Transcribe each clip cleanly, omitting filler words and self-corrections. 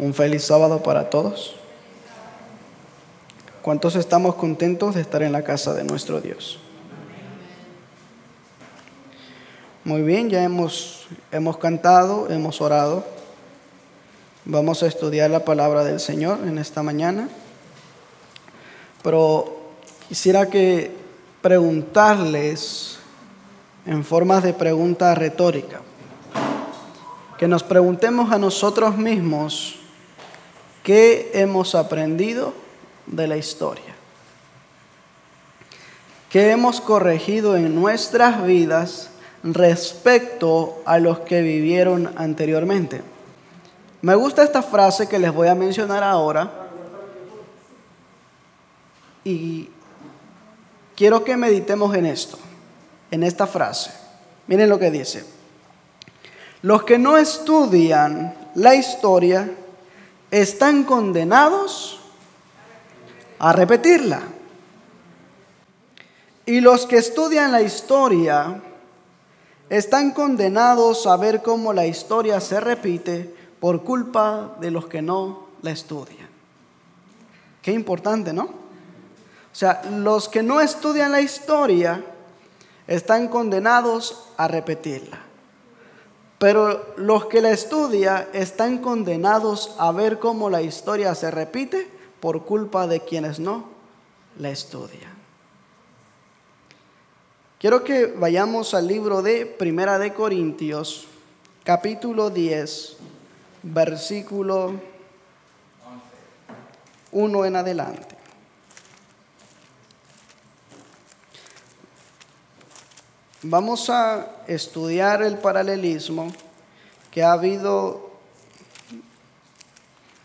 Un feliz sábado para todos. ¿Cuántos estamos contentos de estar en la casa de nuestro Dios? Muy bien, ya hemos cantado, hemos orado. Vamos a estudiar la palabra del Señor en esta mañana. Pero quisiera preguntarles en formas de pregunta retórica. Que nos preguntemos a nosotros mismos qué hemos aprendido de la historia. ¿Qué hemos corregido en nuestras vidas respecto a los que vivieron anteriormente? Me gusta esta frase que les voy a mencionar ahora y quiero que meditemos en esto, en esta frase. Miren lo que dice. Los que no estudian la historia están condenados a repetirla. Y los que estudian la historia están condenados a ver cómo la historia se repite por culpa de los que no la estudian. Qué importante, ¿no? O sea, los que no estudian la historia están condenados a repetirla. Pero los que la estudian están condenados a ver cómo la historia se repite por culpa de quienes no la estudian. Quiero que vayamos al libro de Primera de Corintios, capítulo 10, versículo 1 en adelante. Vamos a estudiar el paralelismo que ha habido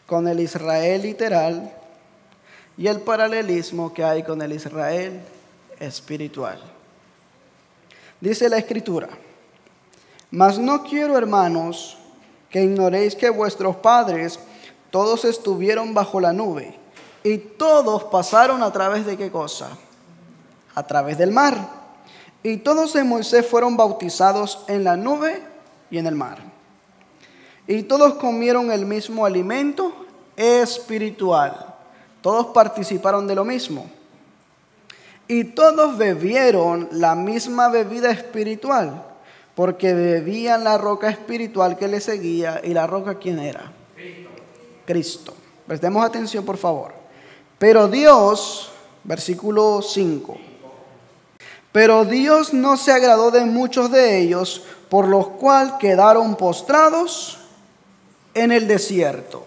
con el Israel literal y el paralelismo que hay con el Israel espiritual. Dice la Escritura: mas no quiero, hermanos, que ignoréis que vuestros padres todos estuvieron bajo la nube y todos pasaron a través de ¿qué cosa? A través del mar. Y todos en Moisés fueron bautizados en la nube y en el mar. Y todos comieron el mismo alimento espiritual. Todos participaron de lo mismo. Y todos bebieron la misma bebida espiritual, porque bebían la roca espiritual que les seguía. ¿Y la roca quién era? Cristo. Prestemos atención, por favor. Pero Dios, versículo 5. Pero Dios no se agradó de muchos de ellos, por los cuales quedaron postrados en el desierto.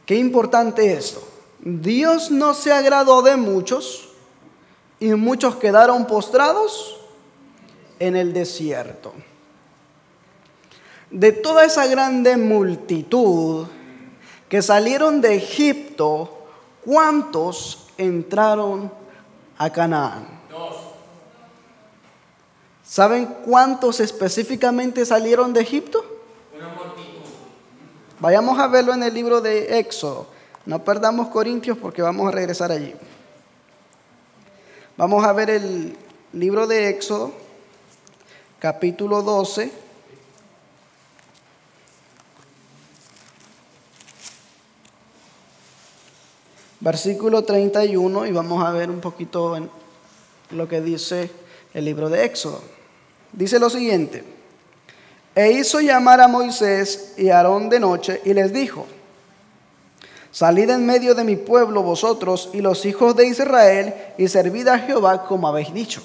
Qué importante esto. Dios no se agradó de muchos y muchos quedaron postrados en el desierto. De toda esa grande multitud que salieron de Egipto, ¿cuántos entraron a Canaán? ¿Saben cuántos específicamente salieron de Egipto? Una multitud. Vayamos a verlo en el libro de Éxodo. No perdamos Corintios porque vamos a regresar allí. Vamos a ver el libro de Éxodo, capítulo 12. Versículo 31, y vamos a ver un poquito en lo que dice el libro de Éxodo. Dice lo siguiente: e hizo llamar a Moisés y a Aarón de noche y les dijo: salid en medio de mi pueblo vosotros y los hijos de Israel y servid a Jehová como habéis dicho.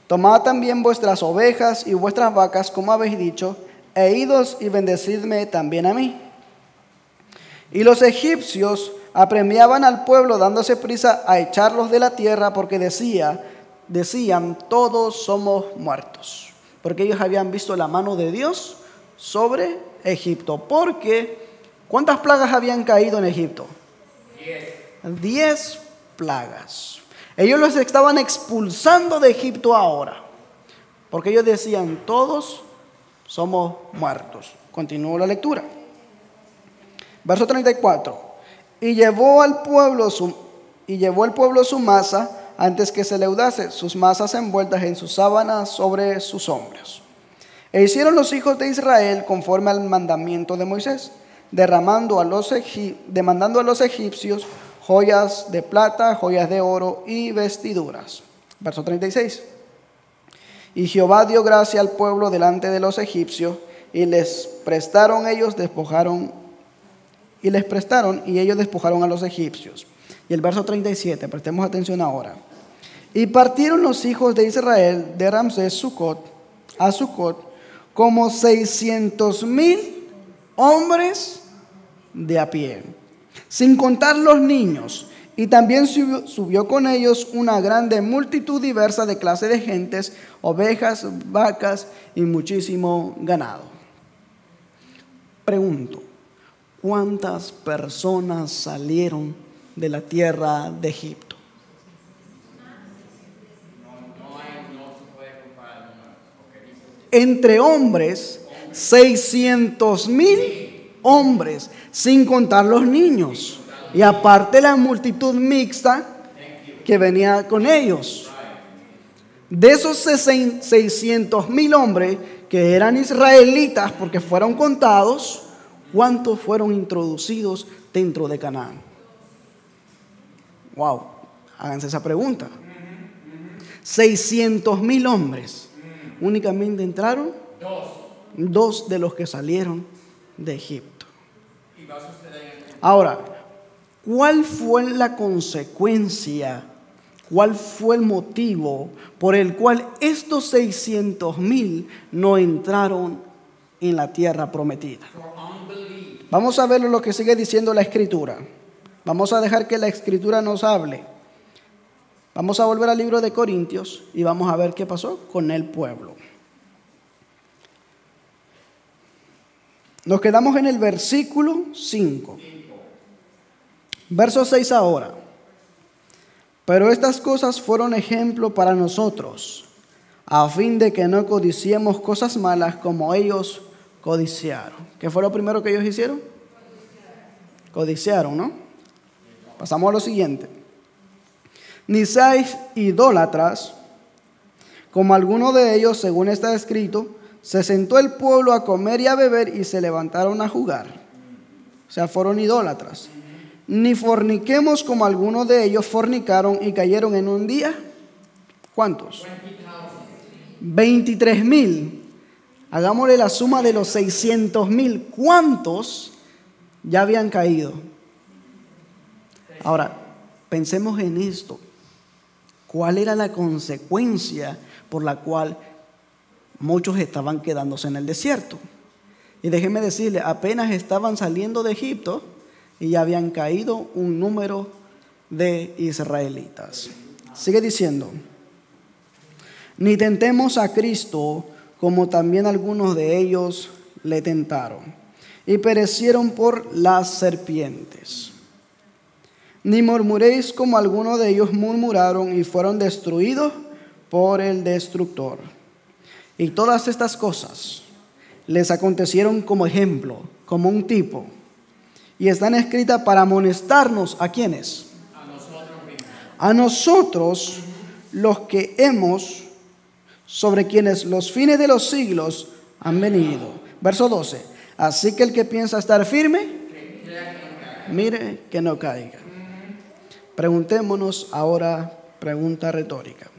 Tomad también vuestras ovejas y vuestras vacas como habéis dicho, e idos y bendecidme también a mí. Y los egipcios apremiaban al pueblo dándose prisa a echarlos de la tierra porque decían, todos somos muertos. Porque ellos habían visto la mano de Dios sobre Egipto. Porque, ¿cuántas plagas habían caído en Egipto? 10 plagas. Ellos los estaban expulsando de Egipto ahora. Porque ellos decían, todos somos muertos. Continúo la lectura. Verso 34. Y llevó el pueblo su masa antes que se leudase, sus masas envueltas en sus sábanas sobre sus hombros. E hicieron los hijos de Israel conforme al mandamiento de Moisés, demandando a los egipcios joyas de plata, joyas de oro y vestiduras. Verso 36. Y Jehová dio gracia al pueblo delante de los egipcios, y les prestaron y ellos despojaron a los egipcios. Y el verso 37, prestemos atención ahora. Y partieron los hijos de Israel de Ramsés a Sucot como 600,000 hombres de a pie, sin contar los niños. Y también subió con ellos una grande multitud diversa de clase de gentes, ovejas, vacas y muchísimo ganado. Pregunto, ¿cuántas personas salieron de la tierra de Egipto? Entre hombres, 600,000 hombres, sin contar los niños. Y aparte la multitud mixta que venía con ellos. De esos 600,000 hombres que eran israelitas porque fueron contados, ¿cuántos fueron introducidos dentro de Canaán? Wow, háganse esa pregunta. 600,000 hombres. Únicamente entraron dos de los que salieron de Egipto. Ahora, ¿cuál fue la consecuencia? ¿Cuál fue el motivo por el cual estos 600,000 no entraron en la tierra prometida? Vamos a ver lo que sigue diciendo la Escritura. Vamos a dejar que la Escritura nos hable. Vamos a volver al libro de Corintios y vamos a ver qué pasó con el pueblo. Nos quedamos en el versículo 5. Verso 6 ahora. Pero estas cosas fueron ejemplo para nosotros, a fin de que no codiciemos cosas malas como ellos codiciaron. ¿Qué fue lo primero que ellos hicieron? Codiciaron, ¿no? Pasamos a lo siguiente. Ni seáis idólatras, como alguno de ellos, según está escrito, se sentó el pueblo a comer y a beber y se levantaron a jugar. O sea, fueron idólatras. Ni forniquemos como algunos de ellos fornicaron y cayeron en un día. ¿Cuántos? 23,000. Hagámosle la suma de los 600,000. ¿Cuántos ya habían caído? Ahora, pensemos en esto. ¿Cuál era la consecuencia por la cual muchos estaban quedándose en el desierto? Y déjenme decirle, apenas estaban saliendo de Egipto y ya habían caído un número de israelitas. Sigue diciendo, ni tentemos a Cristo como también algunos de ellos le tentaron y perecieron por las serpientes. Ni murmuréis como algunos de ellos murmuraron y fueron destruidos por el destructor. Y todas estas cosas les acontecieron como ejemplo, como un tipo. Y están escritas para amonestarnos, ¿a quiénes? A nosotros los que hemos, sobre quienes los fines de los siglos han venido. Verso 12. Así que el que piensa estar firme, mire que no caiga. Preguntémonos ahora, pregunta retórica.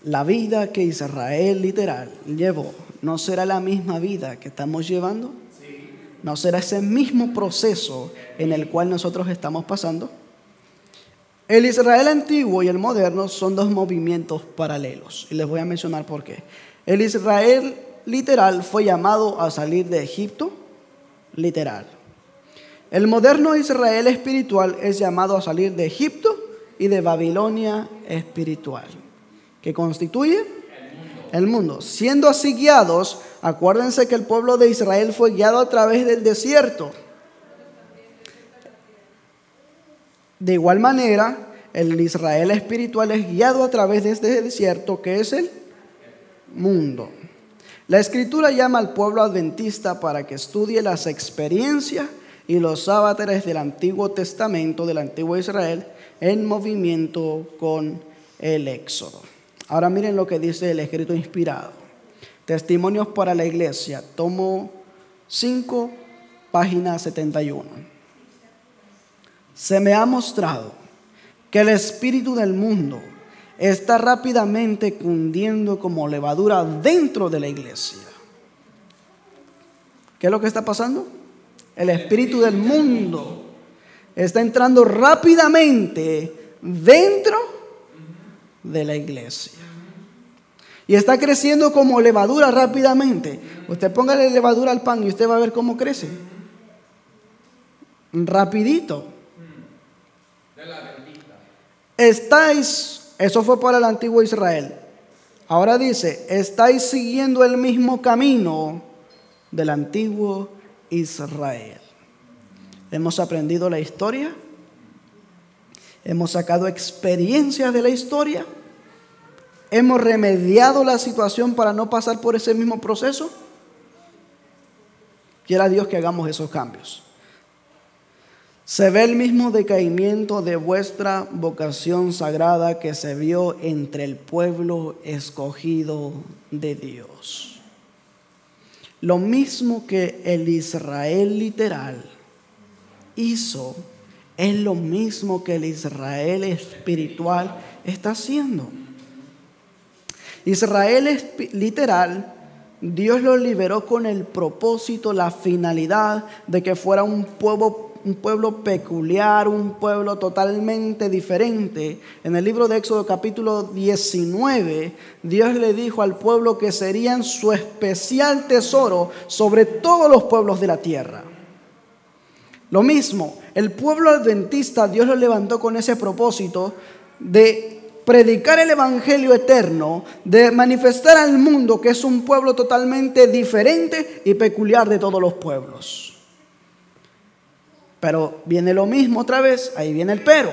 La vida que Israel literal llevó, ¿no será la misma vida que estamos llevando? ¿No será ese mismo proceso en el cual nosotros estamos pasando? El Israel antiguo y el moderno son dos movimientos paralelos. Y les voy a mencionar por qué. El Israel literal fue llamado a salir de Egipto, literal. El moderno Israel espiritual es llamado a salir de Egipto y de Babilonia espiritual, que constituye el mundo. Siendo así guiados, acuérdense que el pueblo de Israel fue guiado a través del desierto. De igual manera, el Israel espiritual es guiado a través de este desierto que es el mundo. La Escritura llama al pueblo adventista para que estudie las experiencias y los avatares del Antiguo Testamento, del Antiguo Israel, en movimiento con el Éxodo. Ahora miren lo que dice el escrito inspirado. Testimonios para la iglesia, tomo 5, página 71. Se me ha mostrado que el espíritu del mundo está rápidamente cundiendo como levadura dentro de la iglesia. ¿Qué es lo que está pasando? El espíritu del mundo está entrando rápidamente dentro de la iglesia. Y está creciendo como levadura rápidamente. Usted póngale levadura al pan y usted va a ver cómo crece. Rapidito. Eso fue para el antiguo Israel. Ahora dice, estáis siguiendo el mismo camino del antiguo Israel. Hemos aprendido la historia. Hemos sacado experiencias de la historia. Hemos remediado la situación para no pasar por ese mismo proceso. Quiera Dios que hagamos esos cambios. Se ve el mismo decaimiento de vuestra vocación sagrada que se vio entre el pueblo escogido de Dios. Lo mismo que el Israel literal hizo, es lo mismo que el Israel espiritual está haciendo. Israel literal, Dios lo liberó con el propósito, la finalidad de que fuera un pueblo peculiar, un pueblo totalmente diferente. En el libro de Éxodo capítulo 19, Dios le dijo al pueblo que serían su especial tesoro sobre todos los pueblos de la tierra. Lo mismo, el pueblo adventista, Dios lo levantó con ese propósito de predicar el evangelio eterno, de manifestar al mundo que es un pueblo totalmente diferente y peculiar de todos los pueblos. Pero viene lo mismo otra vez, ahí viene el pero.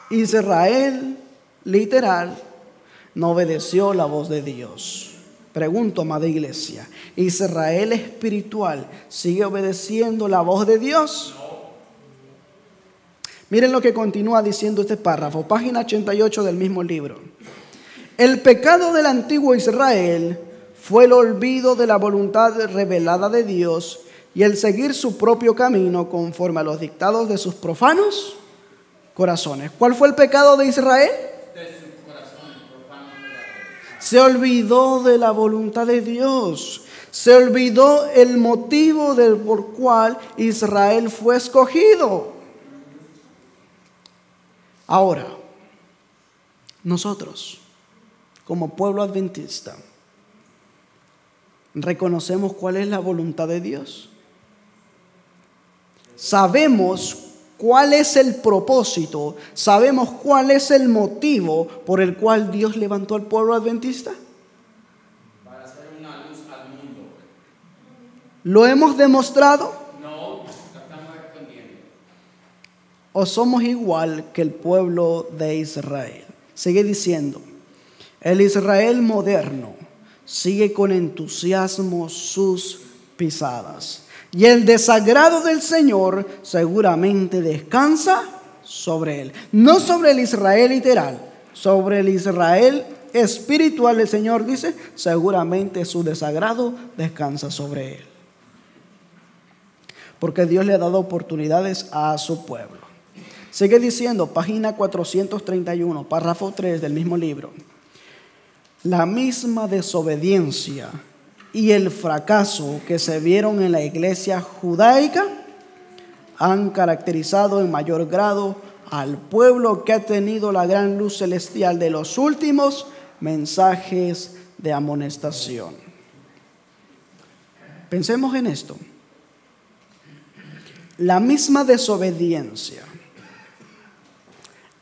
Israel, literal, no obedeció la voz de Dios. Pregunto, amada iglesia, ¿Israel espiritual sigue obedeciendo la voz de Dios? Miren lo que continúa diciendo este párrafo, página 88 del mismo libro. El pecado del antiguo Israel fue el olvido de la voluntad revelada de Dios y el seguir su propio camino conforme a los dictados de sus profanos corazones. ¿Cuál fue el pecado de Israel? De sus corazones, profanos corazones. Se olvidó de la voluntad de Dios. Se olvidó el motivo por cual Israel fue escogido. Ahora, nosotros, como pueblo adventista, ¿reconocemos cuál es la voluntad de Dios? Sabemos cuál es el propósito, sabemos cuál es el motivo por el cual Dios levantó al pueblo adventista. Para hacer una luz al mundo. ¿Lo hemos demostrado? No, lo estamos escondiendo. ¿O somos igual que el pueblo de Israel? Sigue diciendo, el Israel moderno sigue con entusiasmo sus pisadas. Y el desagrado del Señor seguramente descansa sobre él. No sobre el Israel literal, sobre el Israel espiritual. El Señor dice, seguramente su desagrado descansa sobre él. Porque Dios le ha dado oportunidades a su pueblo. Sigue diciendo, página 431, párrafo 3 del mismo libro. La misma desobediencia y el fracaso que se vieron en la iglesia judaica han caracterizado en mayor grado al pueblo que ha tenido la gran luz celestial de los últimos mensajes de amonestación. Pensemos en esto. La misma desobediencia,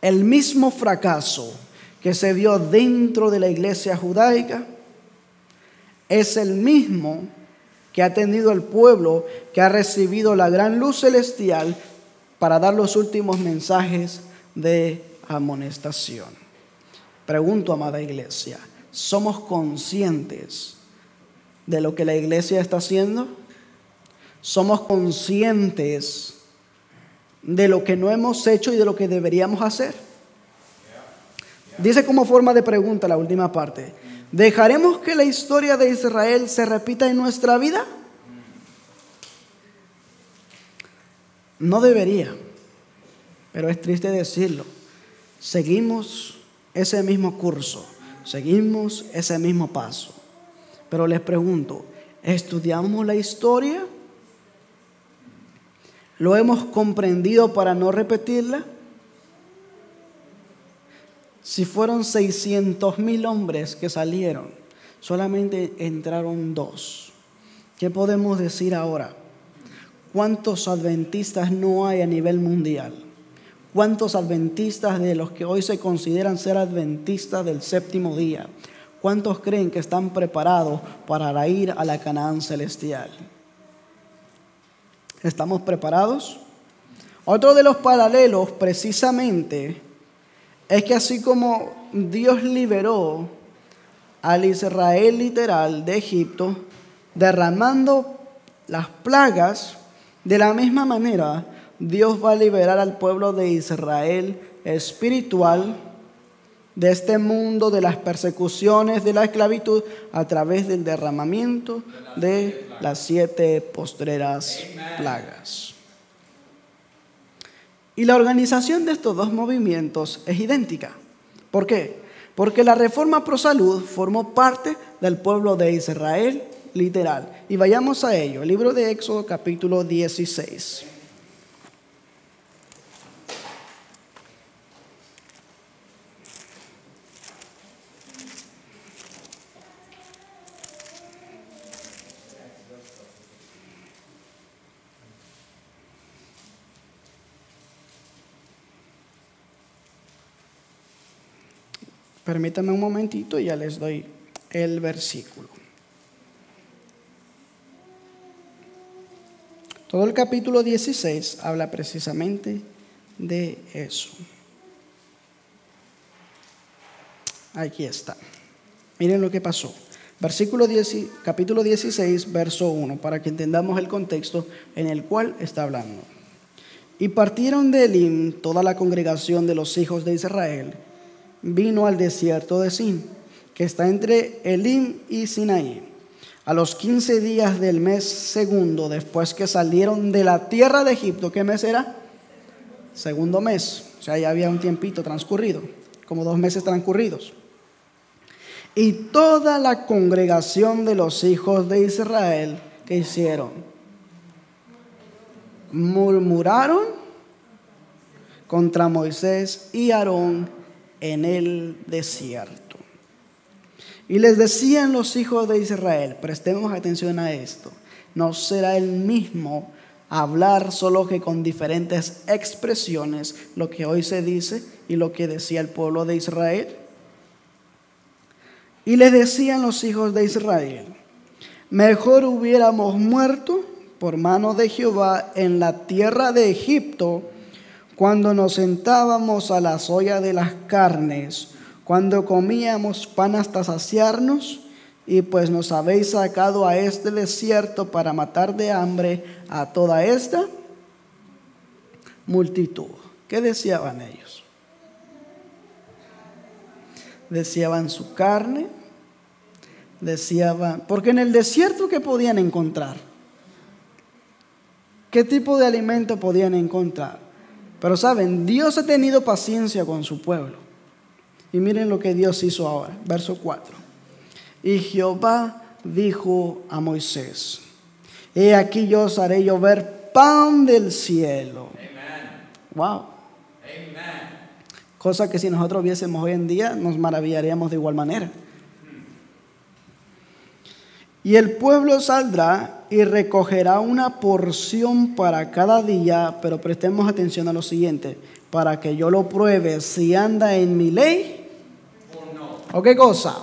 el mismo fracaso que se vio dentro de la iglesia judaica es el mismo que ha tenido el pueblo que ha recibido la gran luz celestial para dar los últimos mensajes de amonestación. Pregunto, amada iglesia, ¿somos conscientes de lo que la iglesia está haciendo? ¿Somos conscientes de lo que no hemos hecho y de lo que deberíamos hacer? Dice como forma de pregunta la última parte: ¿dejaremos que la historia de Israel se repita en nuestra vida? No debería, pero es triste decirlo. Seguimos ese mismo curso, seguimos ese mismo paso. Pero les pregunto, ¿estudiamos la historia? ¿Lo hemos comprendido para no repetirla? Si fueron 600,000 hombres que salieron, solamente entraron 2. ¿Qué podemos decir ahora? ¿Cuántos adventistas no hay a nivel mundial? ¿Cuántos adventistas de los que hoy se consideran ser adventistas del séptimo día? ¿Cuántos creen que están preparados para ir a la Canaán celestial? ¿Estamos preparados? Otro de los paralelos precisamente es que así como Dios liberó al Israel literal de Egipto, derramando las plagas, de la misma manera Dios va a liberar al pueblo de Israel espiritual de este mundo, de las persecuciones, de la esclavitud, a través del derramamiento de las 7 postreras plagas. Y la organización de estos 2 movimientos es idéntica. ¿Por qué? Porque la Reforma Pro Salud formó parte del pueblo de Israel literal. Y vayamos a ello. El libro de Éxodo capítulo 16. Permítanme un momentito y ya les doy el versículo. Todo el capítulo 16 habla precisamente de eso. Aquí está. Miren lo que pasó. Capítulo 16, verso 1, para que entendamos el contexto en el cual está hablando. Y partieron de Elim toda la congregación de los hijos de Israel, vino al desierto de Sin, que está entre Elim y Sinaí, a los 15 días del mes segundo, después que salieron de la tierra de Egipto. ¿Qué mes era? Segundo mes. O sea, ya había un tiempito transcurrido, como 2 meses transcurridos. Y toda la congregación de los hijos de Israel, ¿qué hicieron? Murmuraron contra Moisés y Aarón en el desierto. Y les decían los hijos de Israel, prestemos atención a esto, no será el mismo hablar solo que con diferentes expresiones lo que hoy se dice y lo que decía el pueblo de Israel. Y les decían los hijos de Israel, mejor hubiéramos muerto por mano de Jehová en la tierra de Egipto, cuando nos sentábamos a las ollas de las carnes, cuando comíamos pan hasta saciarnos, y pues nos habéis sacado a este desierto para matar de hambre a toda esta multitud. ¿Qué deseaban ellos? Deseaban su carne, deseaban, porque en el desierto ¿qué podían encontrar? ¿Qué tipo de alimento podían encontrar? Pero saben, Dios ha tenido paciencia con su pueblo. Y miren lo que Dios hizo ahora, verso 4. Y Jehová dijo a Moisés, he aquí yo os haré llover pan del cielo. Amen. Wow. Amen. Cosa que si nosotros viésemos hoy en día nos maravillaríamos de igual manera. Y el pueblo saldrá y recogerá una porción para cada día, pero prestemos atención a lo siguiente, para que yo lo pruebe si anda en mi ley O no. o qué cosa.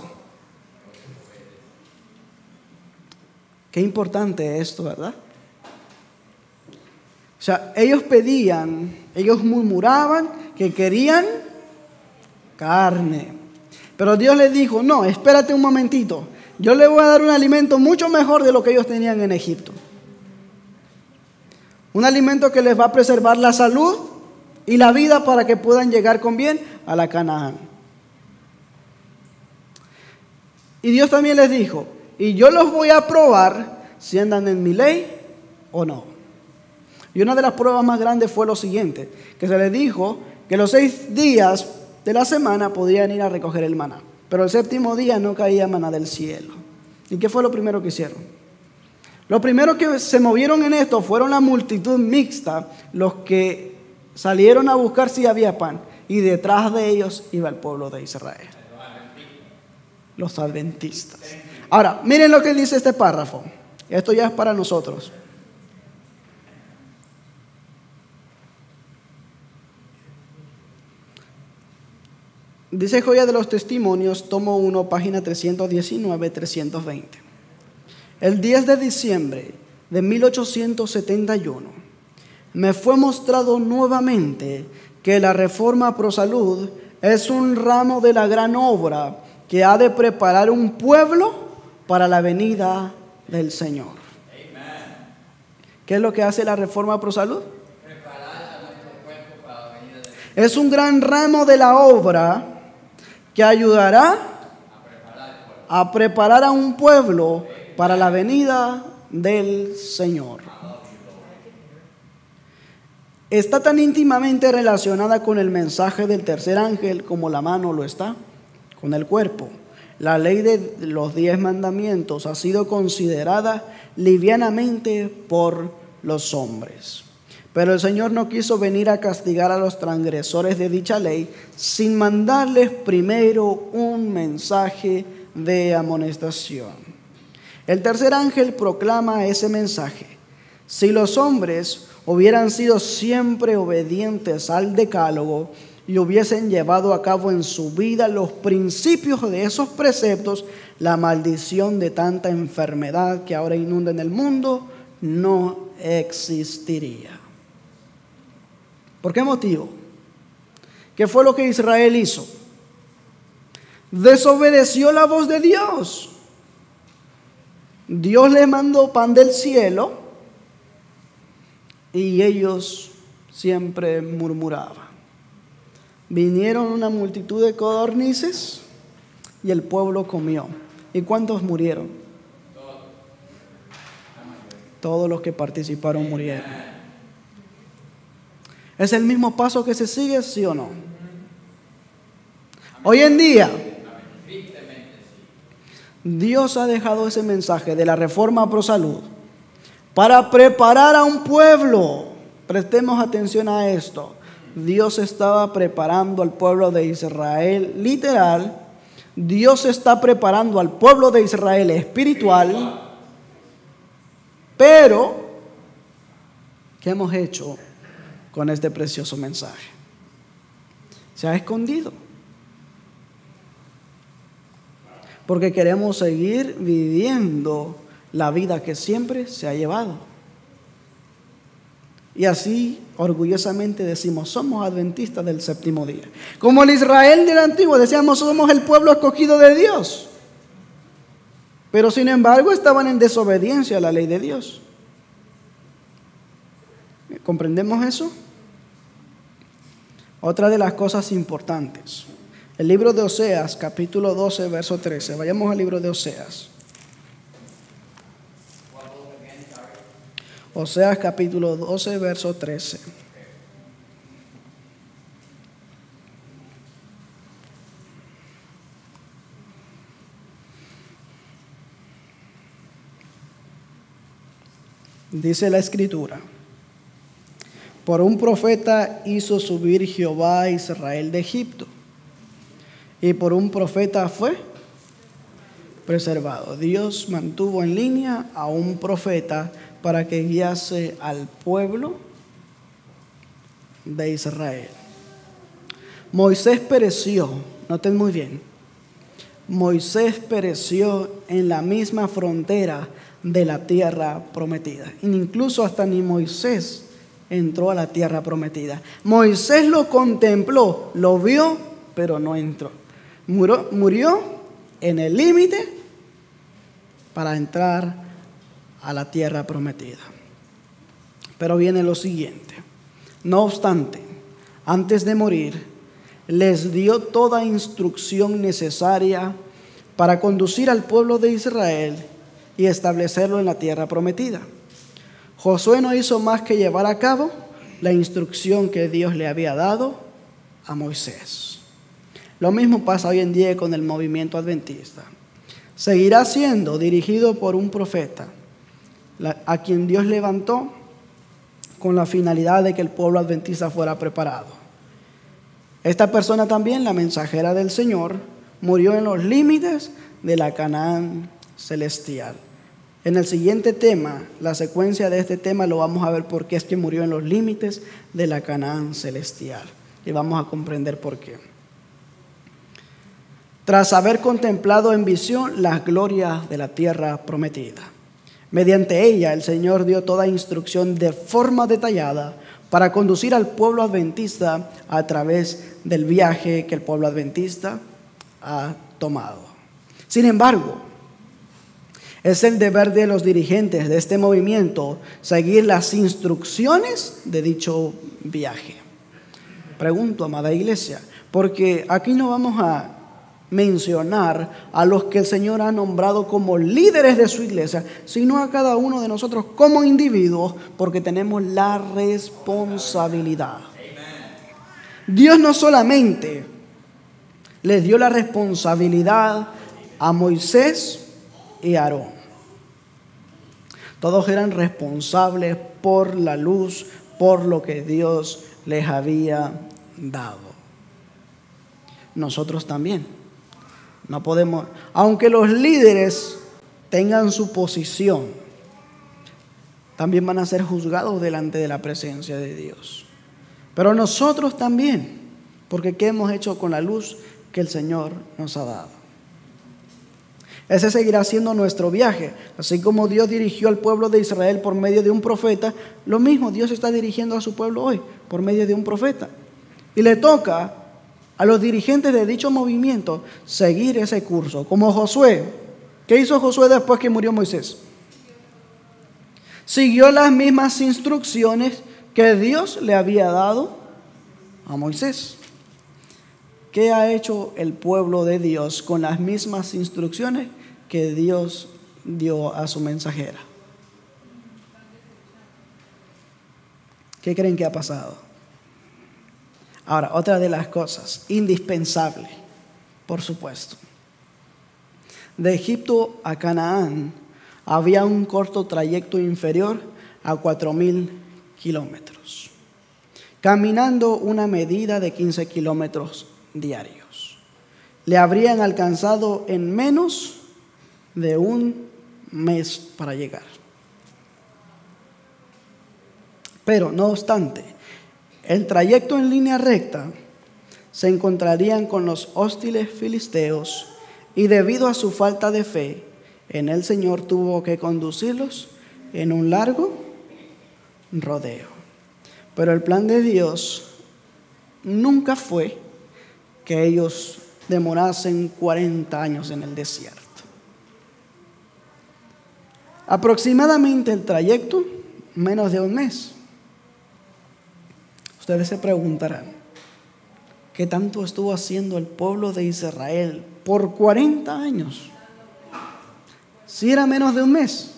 Qué importante esto, ¿verdad? O sea, ellos pedían, ellos murmuraban que querían carne. Pero Dios les dijo, no, espérate un momentito. Yo les voy a dar un alimento mucho mejor de lo que ellos tenían en Egipto. Un alimento que les va a preservar la salud y la vida para que puedan llegar con bien a la Canaán. Y Dios también les dijo, y yo los voy a probar si andan en mi ley o no. Y una de las pruebas más grandes fue lo siguiente, que se les dijo que los 6 días de la semana podían ir a recoger el maná, pero el 7º día no caía maná del cielo. ¿Y qué fue lo primero que hicieron? Lo primero que se movieron en esto fueron la multitud mixta, los que salieron a buscar si había pan, y detrás de ellos iba el pueblo de Israel, los adventistas. Ahora, miren lo que dice este párrafo. Esto ya es para nosotros. Dice Joya de los Testimonios, tomo 1, página 319-320. El 10 de diciembre de 1871 me fue mostrado nuevamente que la Reforma Pro Salud es un ramo de la gran obra que ha de preparar un pueblo para la venida del Señor. ¿Qué es lo que hace la Reforma Pro Salud? Preparar a nuestro cuerpo para la venida del Señor. Es un gran ramo de la obra que ayudará a preparar a un pueblo para la venida del Señor. Está tan íntimamente relacionada con el mensaje del tercer ángel como la mano lo está con el cuerpo. La ley de los 10 mandamientos ha sido considerada livianamente por los hombres. Pero el Señor no quiso venir a castigar a los transgresores de dicha ley sin mandarles primero un mensaje de amonestación. El tercer ángel proclama ese mensaje. Si los hombres hubieran sido siempre obedientes al decálogo y hubiesen llevado a cabo en su vida los principios de esos preceptos, la maldición de tanta enfermedad que ahora inunda en el mundo no existiría. ¿Por qué motivo? ¿Qué fue lo que Israel hizo? Desobedeció la voz de Dios. Dios les mandó pan del cielo y ellos siempre murmuraban. Vinieron una multitud de codornices y el pueblo comió. ¿Y cuántos murieron? Todos los que participaron murieron. ¿Es el mismo paso que se sigue, sí o no? Hoy en día, Dios ha dejado ese mensaje de la Reforma Pro Salud para preparar a un pueblo. Prestemos atención a esto. Dios estaba preparando al pueblo de Israel literal. Dios está preparando al pueblo de Israel espiritual. Pero, ¿qué hemos hecho con este precioso mensaje? Se ha escondido. Porque queremos seguir viviendo la vida que siempre se ha llevado. Y así orgullosamente decimos, somos adventistas del 7º día. Como el Israel del antiguo, decíamos, somos el pueblo escogido de Dios. Pero sin embargo estaban en desobediencia a la ley de Dios. ¿Comprendemos eso? Otra de las cosas importantes. El libro de Oseas, capítulo 12, verso 13. Vayamos al libro de Oseas. Oseas, capítulo 12, verso 13. Dice la Escritura: por un profeta hizo subir Jehová a Israel de Egipto, y por un profeta fue preservado. Dios mantuvo en línea a un profeta para que guiase al pueblo de Israel. Moisés pereció, noten muy bien, Moisés pereció en la misma frontera de la tierra prometida. Incluso hasta ni Moisés entró a la tierra prometida. Moisés lo contempló, lo vio, pero no entró. Murió en el límite para entrar a la tierra prometida. Pero viene lo siguiente. No obstante, antes de morir, les dio toda instrucción necesaria para conducir al pueblo de Israel y establecerlo en la tierra prometida. Josué no hizo más que llevar a cabo la instrucción que Dios le había dado a Moisés. Lo mismo pasa hoy en día con el movimiento adventista. Seguirá siendo dirigido por un profeta, a quien Dios levantó con la finalidad de que el pueblo adventista fuera preparado. Esta persona también, la mensajera del Señor, murió en los límites de la Canaán celestial. En el siguiente tema, la secuencia de este tema, lo vamos a ver por qué es que murió en los límites de la Canaán celestial. Y vamos a comprender por qué. Tras haber contemplado en visión las glorias de la tierra prometida, mediante ella el Señor dio toda instrucción de forma detallada para conducir al pueblo adventista a través del viaje que el pueblo adventista ha tomado. Sin embargo, es el deber de los dirigentes de este movimiento seguir las instrucciones de dicho viaje. Pregunto, amada iglesia, porque aquí no vamos a mencionar a los que el Señor ha nombrado como líderes de su iglesia, sino a cada uno de nosotros como individuos, porque tenemos la responsabilidad. Dios no solamente les dio la responsabilidad a Moisés y Aarón. Todos eran responsables por la luz, por lo que Dios les había dado. Nosotros también. No podemos, aunque los líderes tengan su posición, también van a ser juzgados delante de la presencia de Dios. Pero nosotros también, porque ¿qué hemos hecho con la luz que el Señor nos ha dado? Ese seguirá siendo nuestro viaje. Así como Dios dirigió al pueblo de Israel por medio de un profeta, lo mismo Dios está dirigiendo a su pueblo hoy por medio de un profeta. Y le toca a los dirigentes de dicho movimiento seguir ese curso. Como Josué. ¿Qué hizo Josué después que murió Moisés? Siguió las mismas instrucciones que Dios le había dado a Moisés. ¿Qué ha hecho el pueblo de Dios con las mismas instrucciones que Dios dio a su mensajera? ¿Qué creen que ha pasado? Ahora, otra de las cosas indispensables, por supuesto. De Egipto a Canaán había un corto trayecto inferior a 4,000 kilómetros, caminando una medida de 15 kilómetros diarios. Le habrían alcanzado en menos de un mes para llegar. Pero no obstante, el trayecto en línea recta se encontrarían con los hostiles filisteos y debido a su falta de fe en el Señor tuvo que conducirlos en un largo rodeo. Pero el plan de Dios nunca fue que ellos demorasen 40 años en el desierto. Aproximadamente el trayecto, menos de un mes. Ustedes se preguntarán, ¿qué tanto estuvo haciendo el pueblo de Israel por 40 años? Si era menos de un mes.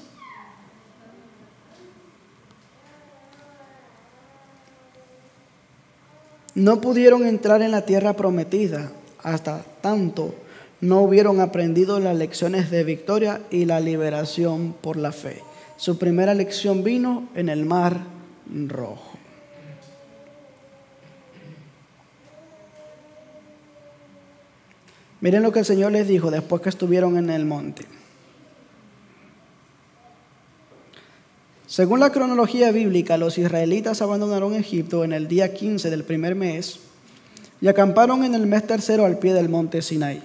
No pudieron entrar en la tierra prometida hasta tanto no hubieron aprendido las lecciones de victoria y la liberación por la fe. Su primera lección vino en el Mar Rojo. Miren lo que el Señor les dijo después que estuvieron en el monte. Según la cronología bíblica, los israelitas abandonaron Egipto en el día 15 del primer mes y acamparon en el mes tercero al pie del monte Sinaí,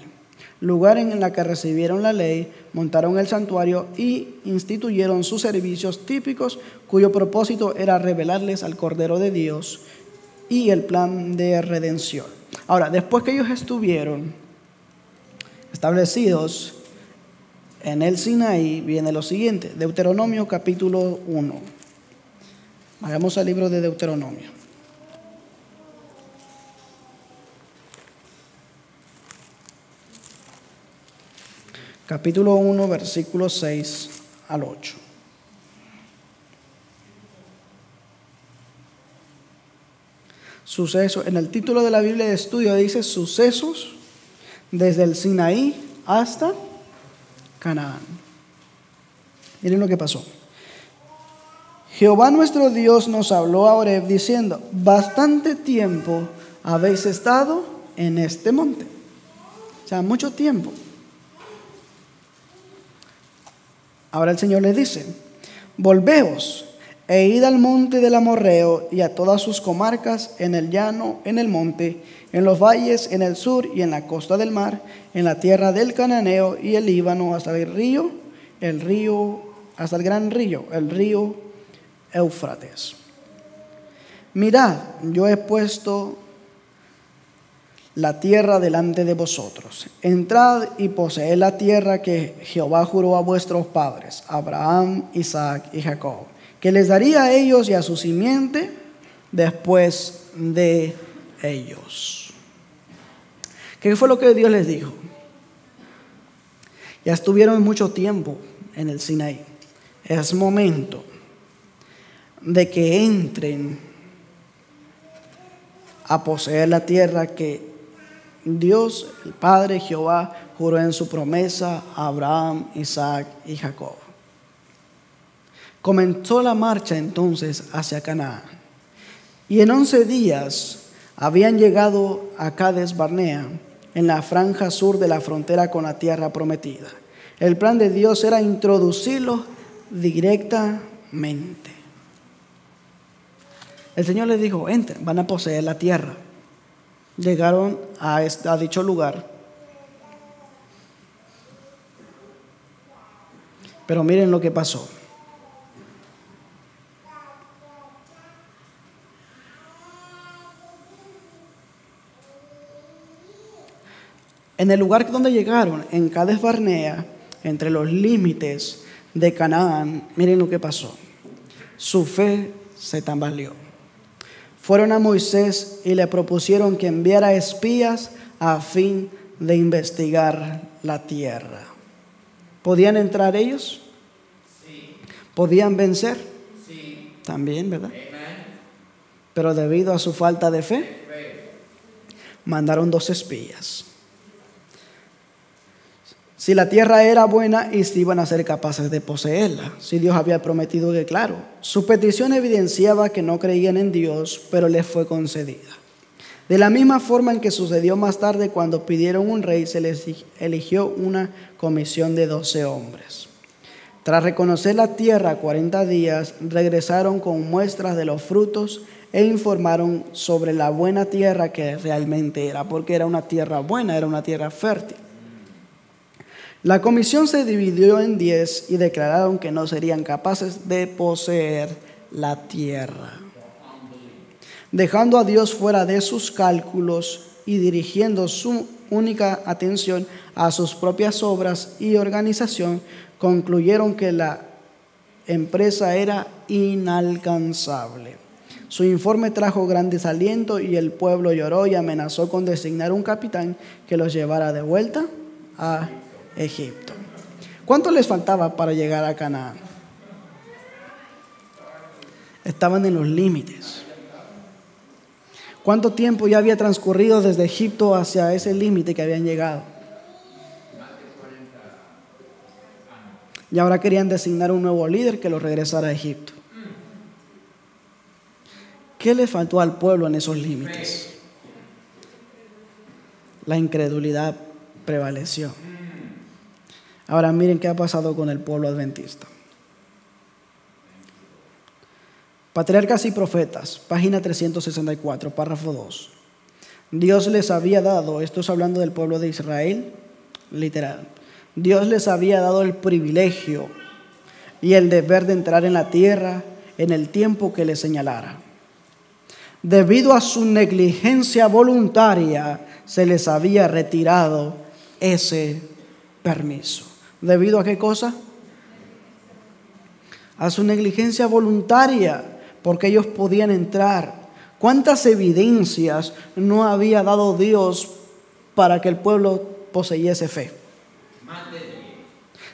lugar en el que recibieron la ley, montaron el santuario y instituyeron sus servicios típicos, cuyo propósito era revelarles al Cordero de Dios y el plan de redención. Ahora, después que ellos estuvieron establecidos en el Sinaí, viene lo siguiente: Deuteronomio capítulo 1. Vayamos al libro de Deuteronomio. capítulo 1, versículos 6 al 8. Sucesos, en el título de la Biblia de estudio dice sucesos desde el Sinaí hasta Canaán. Miren lo que pasó. Jehová nuestro Dios nos habló a Horeb diciendo: bastante tiempo habéis estado en este monte. O sea, mucho tiempo. Ahora el Señor les dice: volveos e id al monte del Amorreo y a todas sus comarcas, en el llano, en el monte, en los valles, en el sur y en la costa del mar, en la tierra del Cananeo y el Líbano, hasta el río, hasta el gran río, el río Éufrates. Mirad, yo he puesto la tierra delante de vosotros. Entrad y poseed la tierra que Jehová juró a vuestros padres, Abraham, Isaac y Jacob, que les daría a ellos y a su simiente después de ellos. ¿Qué fue lo que Dios les dijo? Ya estuvieron mucho tiempo en el Sinaí. Es momento de que entren a poseer la tierra que Dios, el Padre Jehová, juró en su promesa a Abraham, Isaac y Jacob. Comenzó la marcha entonces hacia Canaán. Y en 11 días habían llegado a Cades Barnea, en la franja sur de la frontera con la tierra prometida. El plan de Dios era introducirlos directamente. El Señor les dijo: entren, van a poseer la tierra. Llegaron a dicho lugar. Pero miren lo que pasó. En el lugar donde llegaron, en Cades Barnea, entre los límites de Canaán, miren lo que pasó. Su fe se tambaleó. Fueron a Moisés y le propusieron que enviara espías a fin de investigar la tierra. ¿Podían entrar ellos? Sí. ¿Podían vencer? Sí. También, ¿verdad? Amen. Pero debido a su falta de fe, mandaron 2 espías. Si la tierra era buena y si iban a ser capaces de poseerla, si Dios había prometido que, claro, su petición evidenciaba que no creían en Dios, pero les fue concedida. De la misma forma en que sucedió más tarde cuando pidieron un rey, se les eligió una comisión de 12 hombres. Tras reconocer la tierra 40 días, regresaron con muestras de los frutos e informaron sobre la buena tierra que realmente era, porque era una tierra buena, era una tierra fértil. La comisión se dividió en 10 y declararon que no serían capaces de poseer la tierra, dejando a Dios fuera de sus cálculos y dirigiendo su única atención a sus propias obras y organización. Concluyeron que la empresa era inalcanzable. Su informe trajo gran desaliento y el pueblo lloró y amenazó con designar un capitán que los llevara de vuelta a Egipto. ¿Cuánto les faltaba para llegar a Canaán? Estaban en los límites. ¿Cuánto tiempo ya había transcurrido desde Egipto hacia ese límite que habían llegado? Y ahora querían designar un nuevo líder que los regresara a Egipto. ¿Qué le faltó al pueblo en esos límites? La incredulidad prevaleció. Ahora miren qué ha pasado con el pueblo adventista. Patriarcas y Profetas, página 364, párrafo 2. Dios les había dado, esto es hablando del pueblo de Israel, literal. Dios les había dado el privilegio y el deber de entrar en la tierra en el tiempo que les señalara. Debido a su negligencia voluntaria, se les había retirado ese permiso. ¿Debido a qué cosa? A su negligencia voluntaria, porque ellos podían entrar. ¿Cuántas evidencias no había dado Dios para que el pueblo poseyese fe?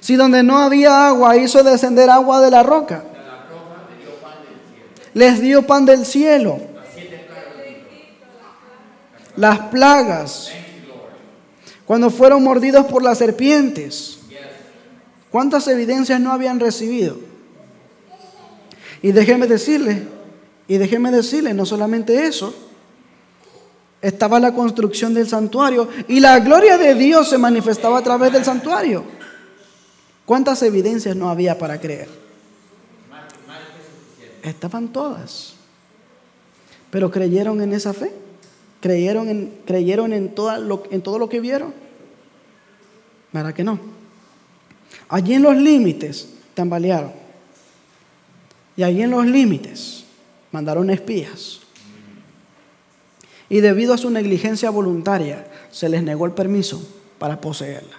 Si donde no había agua hizo descender agua de la roca. Les dio pan del cielo. Las plagas. Cuando fueron mordidos por las serpientes. ¿Cuántas evidencias no habían recibido? Y déjeme decirle, no solamente eso. Estaba la construcción del santuario y la gloria de Dios se manifestaba a través del santuario. ¿Cuántas evidencias no había para creer? Estaban todas. Pero creyeron en esa fe. Creyeron en todo lo que vieron. ¿Verdad que no? Allí en los límites tambalearon. Y allí en los límites mandaron espías. Y debido a su negligencia voluntaria, se les negó el permiso para poseerla.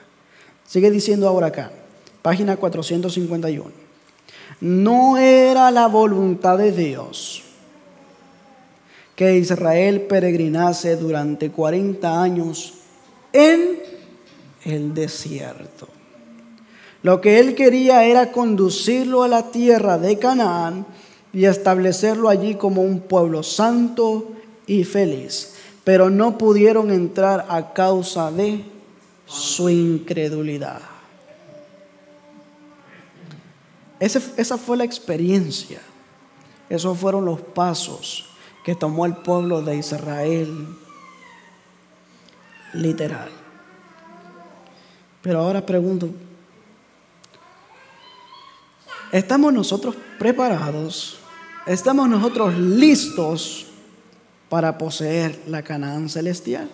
Sigue diciendo ahora acá, página 451. No era la voluntad de Dios que Israel peregrinase durante 40 años en el desierto. Lo que él quería era conducirlo a la tierra de Canaán y establecerlo allí como un pueblo santo y feliz, pero no pudieron entrar a causa de su incredulidad. Esa fue la experiencia. Esos fueron los pasos que tomó el pueblo de Israel, literal. Pero ahora pregunto, ¿estamos nosotros preparados? ¿Estamos nosotros listos para poseer la Canaán celestial?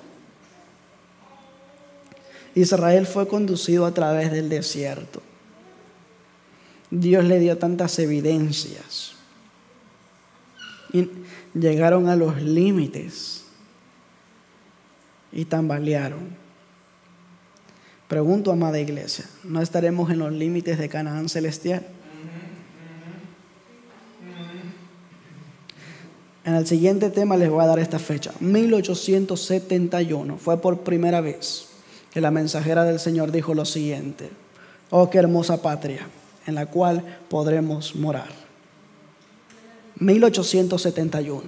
Israel fue conducido a través del desierto. Dios le dio tantas evidencias. Y llegaron a los límites y tambalearon. Pregunto, amada iglesia, ¿no estaremos en los límites de Canaán celestial? En el siguiente tema les voy a dar esta fecha. 1871 fue por primera vez que la mensajera del Señor dijo lo siguiente: oh, qué hermosa patria en la cual podremos morar. 1871.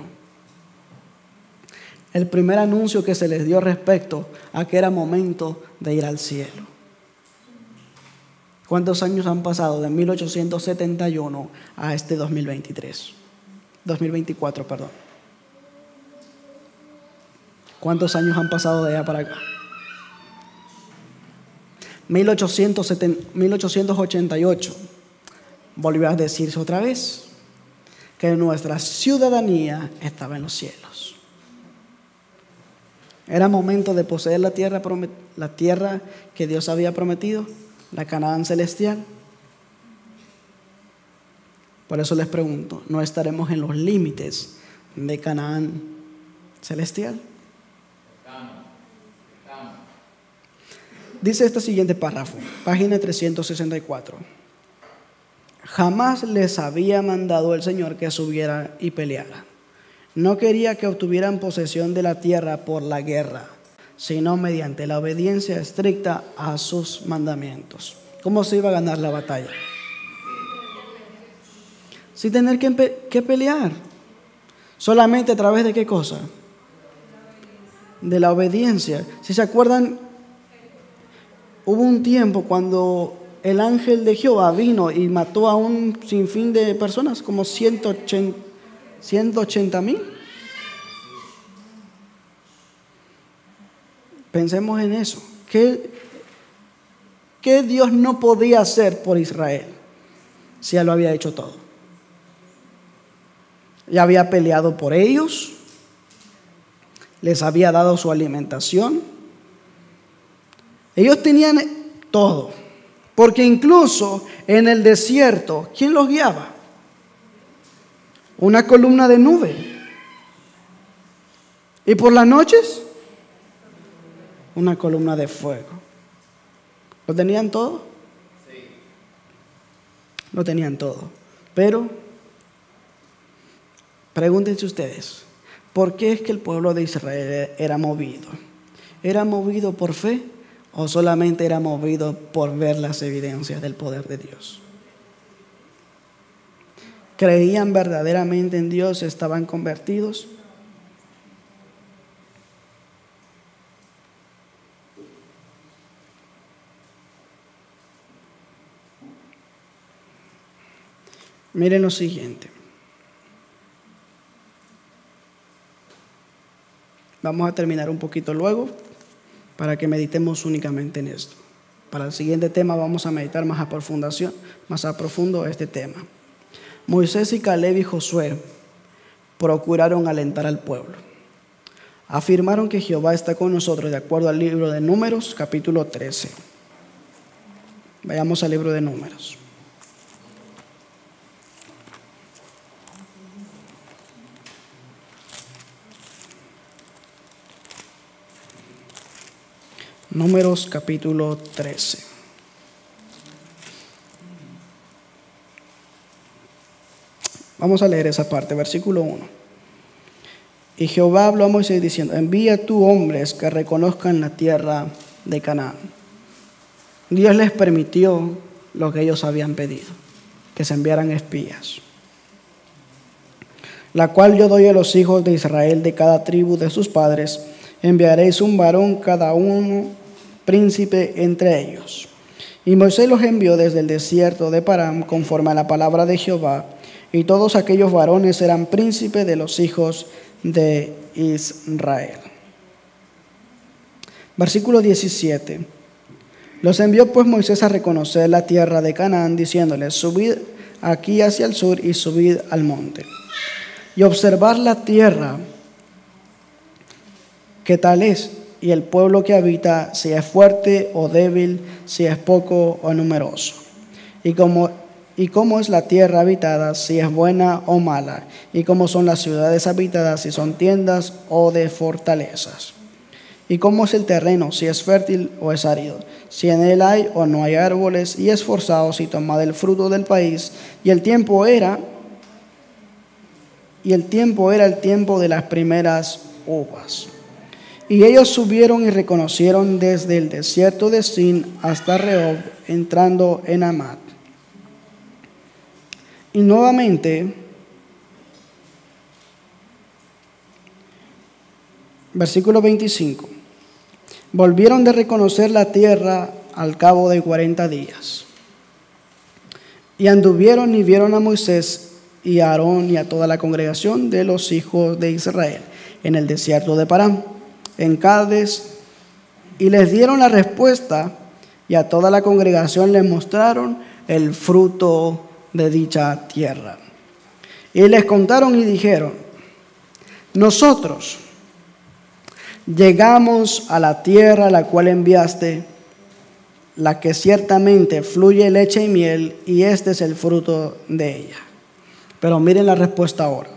El primer anuncio que se les dio respecto a que era momento de ir al cielo. ¿Cuántos años han pasado de 1871 a este 2024, perdón? ¿Cuántos años han pasado de allá para acá? 1888 volvió a decirse otra vez que nuestra ciudadanía estaba en los cielos. Era momento de poseer la tierra que Dios había prometido, la Canaán celestial. Por eso les pregunto, ¿no estaremos en los límites de Canaán celestial? Dice este siguiente párrafo, página 364. Jamás les había mandado el Señor que subieran y pelearan. No quería que obtuvieran posesión de la tierra por la guerra, sino mediante la obediencia estricta a sus mandamientos. ¿Cómo se iba a ganar la batalla? Sin tener que pelear. ¿Solamente a través de qué cosa? De la obediencia. Si se acuerdan, hubo un tiempo cuando el ángel de Jehová vino y mató a un sinfín de personas, como 180,000. Pensemos en eso. ¿Qué Dios no podía hacer por Israel si ya lo había hecho todo? Ya había peleado por ellos, les había dado su alimentación. Ellos tenían todo, porque incluso en el desierto, ¿quién los guiaba? Una columna de nube. Y por las noches, una columna de fuego. ¿Lo tenían todo? Sí. Lo tenían todo. Pero, pregúntense ustedes, ¿por qué es que el pueblo de Israel era movido? ¿Era movido por fe ¿O solamente era movido por ver las evidencias del poder de Dios? ¿Creían verdaderamente en Dios? ¿Estaban convertidos? Miren lo siguiente. Vamos a terminar un poquito luego para que meditemos únicamente en esto. Para el siguiente tema vamos a meditar más a profundo este tema. Moisés y Caleb y Josué procuraron alentar al pueblo. Afirmaron que Jehová está con nosotros de acuerdo al libro de Números, capítulo 13. Vayamos al libro de Números. Números capítulo 13. Vamos a leer esa parte, versículo 1. Y Jehová habló a Moisés diciendo: envía tú hombres que reconozcan la tierra de Canaán. Dios les permitió lo que ellos habían pedido, que se enviaran espías, la cual yo doy a los hijos de Israel de cada tribu de sus padres. Enviaréis un varón cada uno, príncipe entre ellos. Y Moisés los envió desde el desierto de Param conforme a la palabra de Jehová, y todos aquellos varones eran príncipes de los hijos de Israel. Versículo 17. Los envió pues Moisés a reconocer la tierra de Canaán, diciéndoles: subid aquí hacia el sur y subid al monte, y observar la tierra, qué tal es, y el pueblo que habita, si es fuerte o débil, si es poco o numeroso, y cómo es la tierra habitada, si es buena o mala, y cómo son las ciudades habitadas, si son tiendas o de fortalezas, y cómo es el terreno, si es fértil o es árido, si en él hay o no hay árboles, y esforzaos y tomad el fruto del país. Y el tiempo era el tiempo de las primeras uvas. Y ellos subieron y reconocieron desde el desierto de Sin hasta Rehob, entrando en Amat. Y nuevamente, versículo 25, volvieron de reconocer la tierra al cabo de 40 días. Y anduvieron y vieron a Moisés y a Aarón y a toda la congregación de los hijos de Israel en el desierto de Parán, en Cades, y les dieron la respuesta, y a toda la congregación les mostraron el fruto de dicha tierra. Y les contaron y dijeron: nosotros llegamos a la tierra a la cual enviaste, la que ciertamente fluye leche y miel, y este es el fruto de ella. Pero miren la respuesta ahora.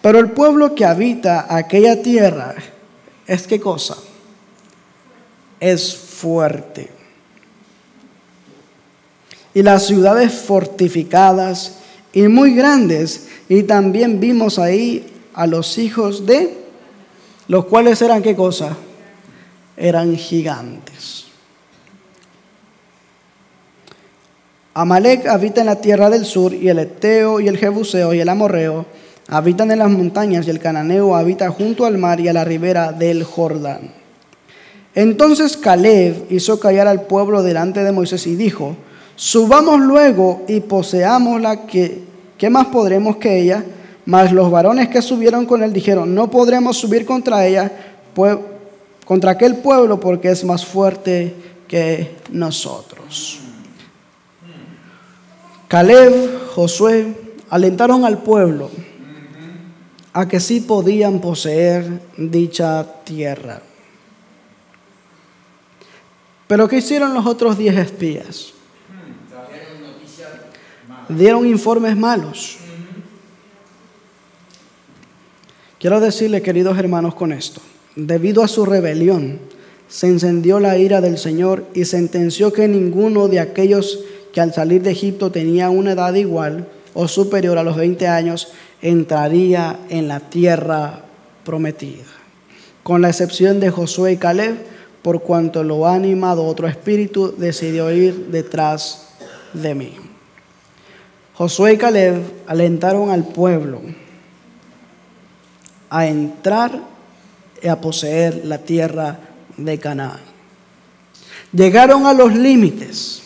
Pero el pueblo que habita aquella tierra es, ¿qué cosa? Es fuerte. Y las ciudades fortificadas y muy grandes, y también vimos ahí a los hijos de, los cuales eran, ¿qué cosa? Eran gigantes. Amalec habita en la tierra del sur, y el Eteo y el Jebuseo y el Amorreo habitan en las montañas, y el Cananeo habita junto al mar y a la ribera del Jordán. Entonces Caleb hizo callar al pueblo delante de Moisés y dijo: subamos luego y poseámosla, ¿qué más podremos que ella? Mas los varones que subieron con él dijeron: no podremos subir contra ella, contra aquel pueblo, porque es más fuerte que nosotros. Caleb, Josué alentaron al pueblo a que sí podían poseer dicha tierra. Pero ¿qué hicieron los otros 10 espías? Dieron informes malos. Quiero decirle, queridos hermanos, con esto: debido a su rebelión, se encendió la ira del Señor y sentenció que ninguno de aquellos que al salir de Egipto tenía una edad igual o superior a los 20 años entraría en la tierra prometida, con la excepción de Josué y Caleb, por cuanto lo ha animado otro espíritu, decidió ir detrás de mí. Josué y Caleb alentaron al pueblo a entrar y a poseer la tierra de Canaán. Llegaron a los límites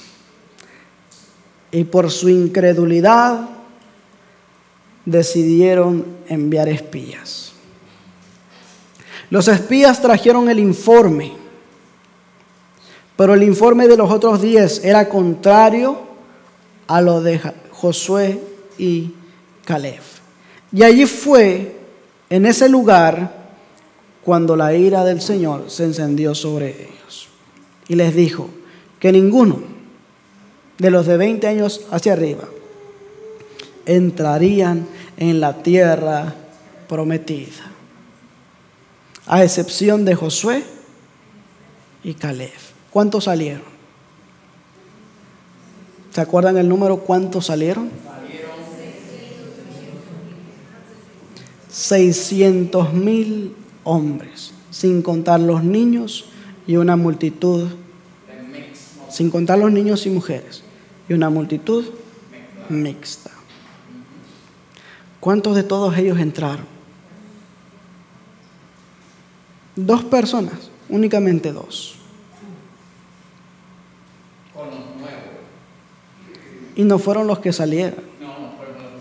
y por su incredulidad decidieron enviar espías. Los espías trajeron el informe, pero el informe de los otros 10 era contrario a lo de Josué y Caleb. Y allí fue, en ese lugar, cuando la ira del Señor se encendió sobre ellos. Y les dijo que ninguno de los de 20 años hacia arriba entrarían en la tierra prometida, a excepción de Josué y Caleb. ¿Cuántos salieron? ¿Se acuerdan el número? ¿Cuántos salieron? 600,000 hombres, sin contar los niños y una multitud, sin contar los niños y mujeres, y una multitud mixta. ¿Cuántos de todos ellos entraron? 2 personas, únicamente 2. Con los nuevos. Y no fueron los que salieron. No fueron los que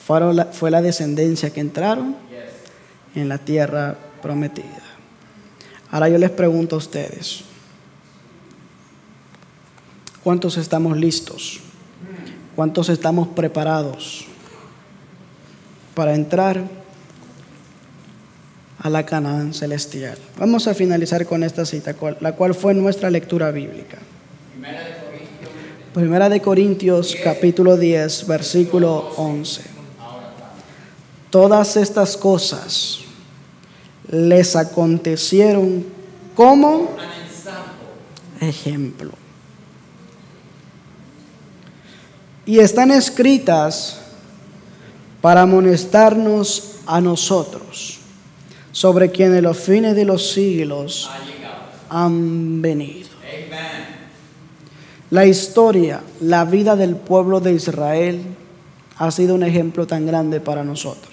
salieron. Fue la descendencia que entraron en la tierra prometida. Ahora yo les pregunto a ustedes, ¿cuántos estamos listos? ¿Cuántos estamos preparados para entrar a la Canaán celestial? Vamos a finalizar con esta cita, la cual fue nuestra lectura bíblica. Primera de Corintios capítulo 10, versículo 11. Todas estas cosas les acontecieron como ejemplo. Y están escritas para amonestarnos a nosotros, sobre quienes los fines de los siglos han venido. La historia, la vida del pueblo de Israel ha sido un ejemplo tan grande para nosotros.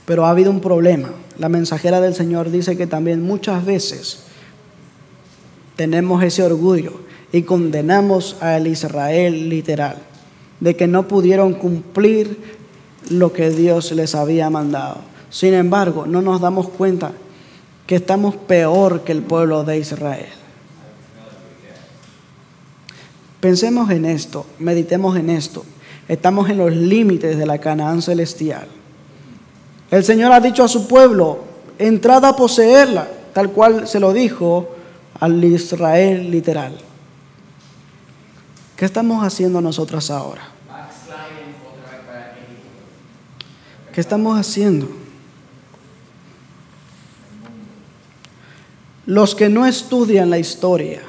Pero ha habido un problema. La mensajera del Señor dice que también muchas veces tenemos ese orgullo y condenamos al Israel literal, de que no pudieron cumplir lo que Dios les había mandado. Sin embargo, no nos damos cuenta que estamos peor que el pueblo de Israel. Pensemos en esto, meditemos en esto. Estamos en los límites de la Canaán celestial. El Señor ha dicho a su pueblo, entrad a poseerla, tal cual se lo dijo al Israel literal. ¿Qué estamos haciendo nosotros ahora? ¿Qué estamos haciendo? Los que no estudian la historia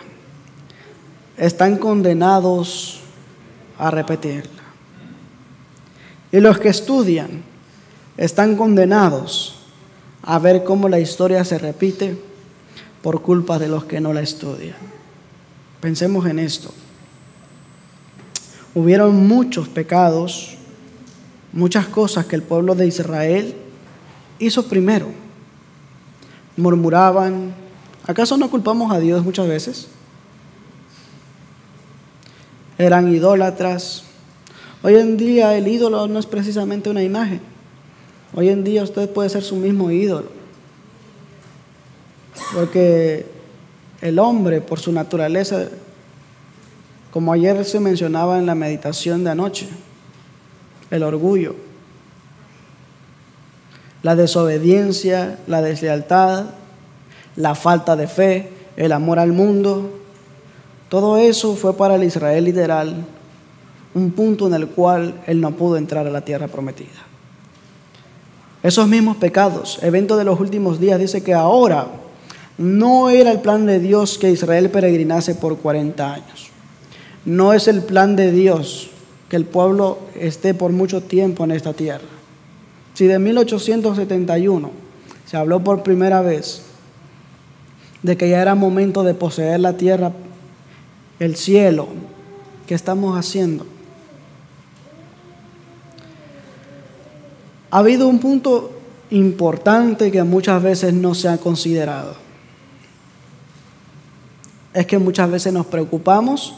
están condenados a repetirla. Y los que estudian están condenados a ver cómo la historia se repite por culpa de los que no la estudian. Pensemos en esto. Hubieron muchos pecados, muchas cosas que el pueblo de Israel hizo primero. Murmuraban. ¿Acaso no culpamos a Dios muchas veces? Eran idólatras. Hoy en día el ídolo no es precisamente una imagen. Hoy en día usted puede ser su mismo ídolo. Porque el hombre, por su naturaleza, como ayer se mencionaba en la meditación de anoche, el orgullo, la desobediencia, la deslealtad, la falta de fe, el amor al mundo, todo eso fue para el Israel literal un punto en el cual él no pudo entrar a la tierra prometida. Esos mismos pecados, evento de los últimos días, dice que ahora no era el plan de Dios que Israel peregrinase por 40 años. No es el plan de Dios que el pueblo esté por mucho tiempo en esta tierra. Si de 1871 se habló por primera vez de que ya era momento de poseer la tierra, el cielo. ¿Qué estamos haciendo? Ha habido un punto importante que muchas veces no se ha considerado. Es que muchas veces nos preocupamos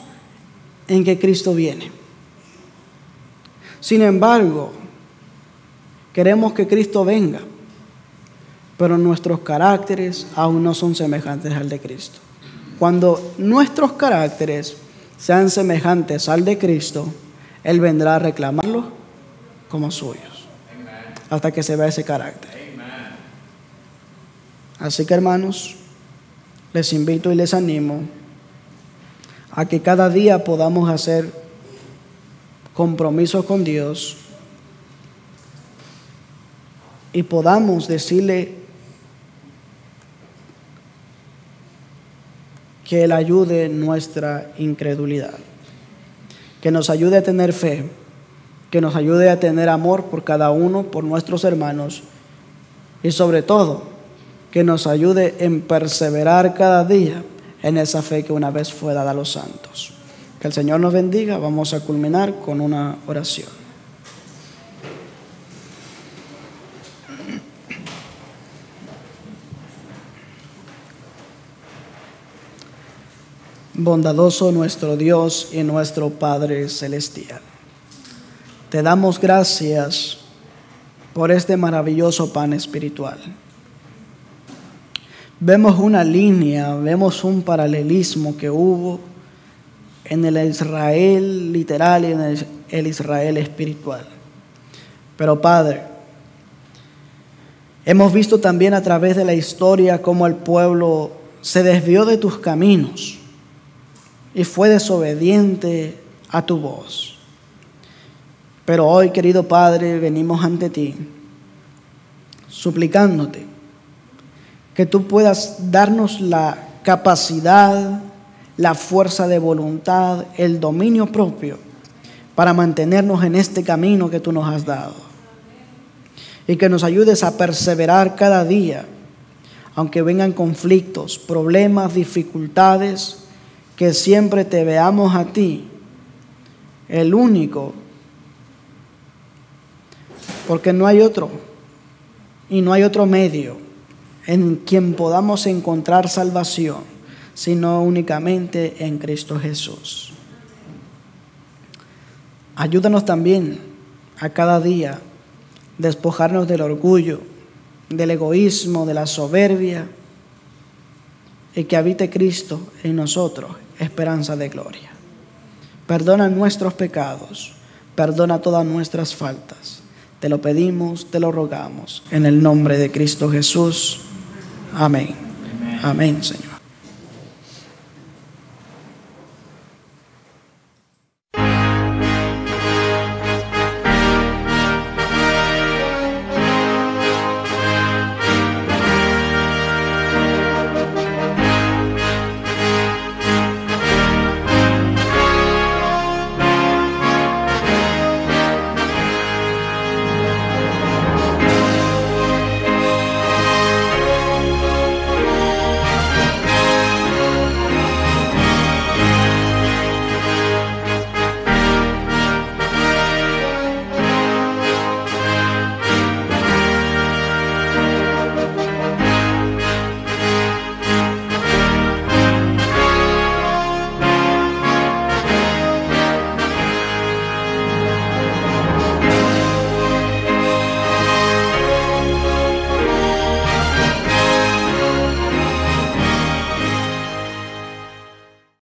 en que Cristo viene. Sin embargo, queremos que Cristo venga, pero nuestros caracteres aún no son semejantes al de Cristo. Cuando nuestros caracteres sean semejantes al de Cristo, Él vendrá a reclamarlos como suyos, hasta que se vea ese carácter. Así que, hermanos, les invito y les animo a que cada día podamos hacer compromisos con Dios y podamos decirle que Él ayude nuestra incredulidad, que nos ayude a tener fe, que nos ayude a tener amor por cada uno, por nuestros hermanos, y sobre todo, que nos ayude en perseverar cada día en esa fe que una vez fue dada a los santos. Que el Señor nos bendiga. Vamos a culminar con una oración. Bondadoso nuestro Dios y nuestro Padre Celestial, te damos gracias por este maravilloso pan espiritual. Vemos una línea, vemos un paralelismo que hubo en el Israel literal y en el Israel espiritual. Pero Padre, hemos visto también a través de la historia cómo el pueblo se desvió de tus caminos y fue desobediente a tu voz. Pero hoy, querido Padre, venimos ante ti suplicándote que tú puedas darnos la capacidad, la fuerza de voluntad, el dominio propio para mantenernos en este camino que tú nos has dado. Y que nos ayudes a perseverar cada día, aunque vengan conflictos, problemas, dificultades, que siempre te veamos a ti, el único, porque no hay otro, y no hay otro medio en quien podamos encontrar salvación, sino únicamente en Cristo Jesús. Ayúdanos también a cada día despojarnos del orgullo, del egoísmo, de la soberbia, y que habite Cristo en nosotros, esperanza de gloria. Perdona nuestros pecados, perdona todas nuestras faltas. Te lo pedimos, te lo rogamos, en el nombre de Cristo Jesús. Amén. Amén, Señor.